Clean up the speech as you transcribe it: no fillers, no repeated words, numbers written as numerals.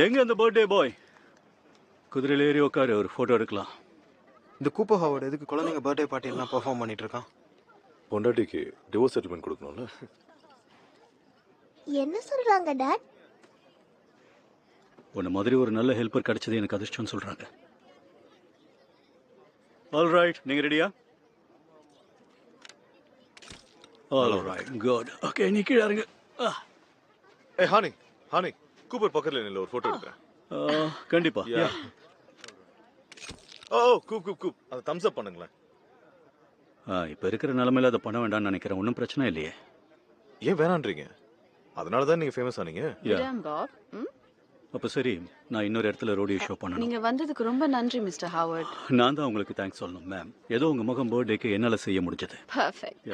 எங்க அந்த birthday boy? குதிரையில ஏறி உட்காரு, ஒரு போட்டோ எடுக்கலாம். இந்த கூப்பர் ஹாவர்ட் எதுக்கு குழந்தைங்க பர்த்டே பார்ட்டி எல்லாம் பெர்ஃபார்ம் பண்ணிட்டு இருக்கான்? பொண்டாட்டிக்கு டிவோர்ஸ் செட்டில்மெண்ட் கொடுக்கணும்ல. என்ன சொல்றாங்க டாட்? உன்ன மாதிரி ஒரு நல்ல ஹெல்ப்பர் கிடைச்சது எனக்கு அதிர்ஷ்டம் சொல்றாங்க. ஆல் ரைட், நீங்க ரெடியா? All right, good. ஓகே, நீ கீழ இறங்கு. ஏய் ஹானி, ஹானி கூப்பர் பக்கத்துல நில்ல, ஒரு போட்டோ எடுக்கிறேன். கண்டிப்பா. ஓ கூப் அதை தம்ஸ் அப் பண்ணுங்களேன். இப்ப இருக்கிற நிலைமையில அதை பண்ண வேண்டாம்னு நினைக்கிறேன். ஒன்றும் பிரச்சனை இல்லையே. ஏன் வேணான்றீங்க? அதனால தான் நீங்க ஃபேமஸ் ஆனீங்க. அப்ப சரி, நான் இன்னொரு இடத்துல ரோடியோ ஷோ பண்ணணும். நீங்க வந்ததுக்கு ரொம்ப நன்றி மிஸ்டர் ஹாவர்ட். நான் தான் உங்களுக்கு தேங்க்ஸ் சொல்லணும் மேம். ஏதோ உங்க மகன் பர்த்டேக்கு என்னால செய்ய முடிஞ்சது. பர்ஃபெக்ட்.